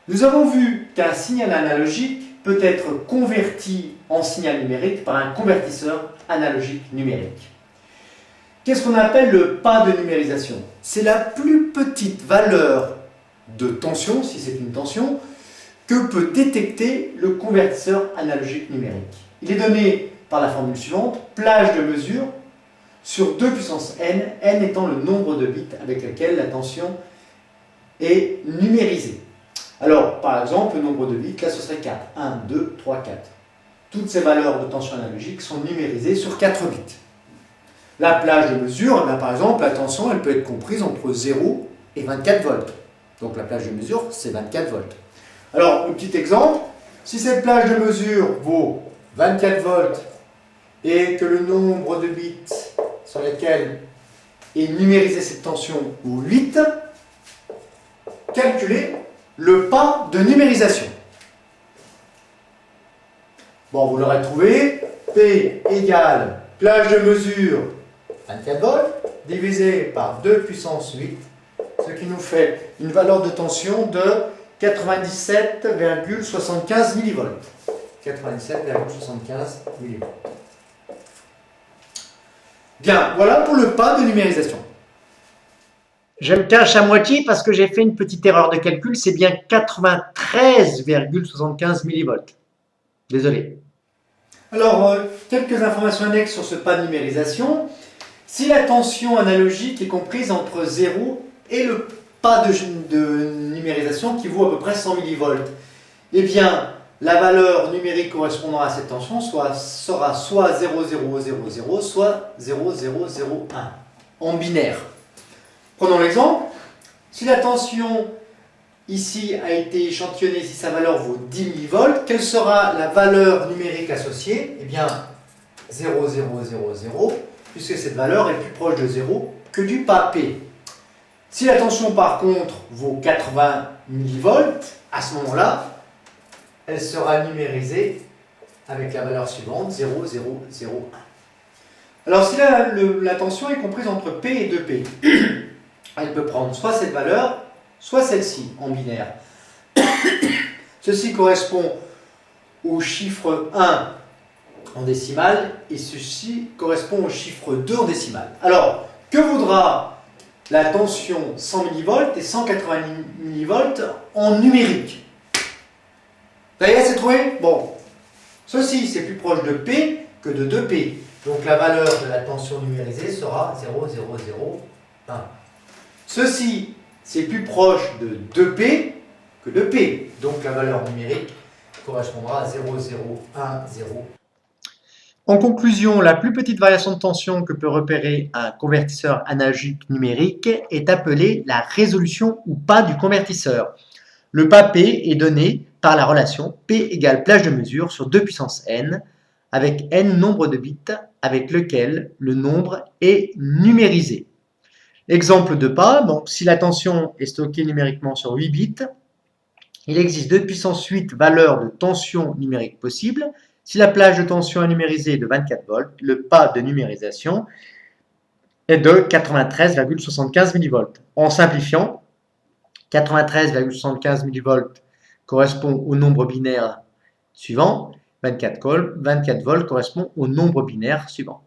Nous avons vu qu'un signal analogique peut être converti en signal numérique par un convertisseur analogique numérique. Qu'est-ce qu'on appelle le pas de numérisation? C'est la plus petite valeur de tension, si c'est une tension, que peut détecter le convertisseur analogique numérique. Il est donné par la formule suivante, plage de mesure sur 2 puissance n, n étant le nombre de bits avec lequel la tension est numérisée. Alors, par exemple, le nombre de bits, là ce serait 4. 1, 2, 3, 4. Toutes ces valeurs de tension analogique sont numérisées sur 4 bits. La plage de mesure, par exemple, la tension elle peut être comprise entre 0 et 24 volts. Donc la plage de mesure, c'est 24 volts. Alors, un petit exemple, si cette plage de mesure vaut 24 volts et que le nombre de bits sur lesquels est numérisée cette tension vaut 8, calculez le pas de numérisation. Bon, vous l'aurez trouvé, P égale plage de mesure 24 volts divisé par 2 puissance 8, ce qui nous fait une valeur de tension de 97,75 millivolts. 97,75 millivolts. Bien, voilà pour le pas de numérisation. Je me cache à moitié parce que j'ai fait une petite erreur de calcul, c'est bien 93,75 millivolts. Désolé. Alors, quelques informations annexes sur ce pas de numérisation. Si la tension analogique est comprise entre 0 et le pas de numérisation qui vaut à peu près 100 millivolts, eh bien, la valeur numérique correspondant à cette tension sera soit 0000, soit 0001, en binaire. Prenons l'exemple. Si la tension ici a été échantillonnée, si sa valeur vaut 10 millivolts, quelle sera la valeur numérique associée? Eh bien, 0000, puisque cette valeur est plus proche de 0 que du pas P. Si la tension par contre vaut 80 millivolts, à ce moment-là, elle sera numérisée avec la valeur suivante, 0001. Alors si la tension est comprise entre P et 2P, elle peut prendre soit cette valeur, soit celle-ci en binaire. Ceci correspond au chiffre 1 en décimale et ceci correspond au chiffre 2 en décimale. Alors, que vaudra la tension 100 millivolts et 180 millivolts en numérique? Ça y est, c'est trouvé? Bon. Ceci, c'est plus proche de P que de 2P. Donc la valeur de la tension numérisée sera 0001. Ceci, c'est plus proche de 2P que de P. Donc la valeur numérique correspondra à 0010. En conclusion, la plus petite variation de tension que peut repérer un convertisseur analogique numérique est appelée la résolution ou pas du convertisseur. Le pas P est donné par la relation P égale plage de mesure sur 2 puissance n, avec n nombre de bits avec lequel le nombre est numérisé. Exemple de pas, donc si la tension est stockée numériquement sur 8 bits, il existe 2 puissance 8 valeurs de tension numérique possibles. Si la plage de tension à numériser est de 24 volts, le pas de numérisation est de 93,75 millivolts. En simplifiant, 93,75 millivolts correspond au nombre binaire suivant, 24 volts correspond au nombre binaire suivant.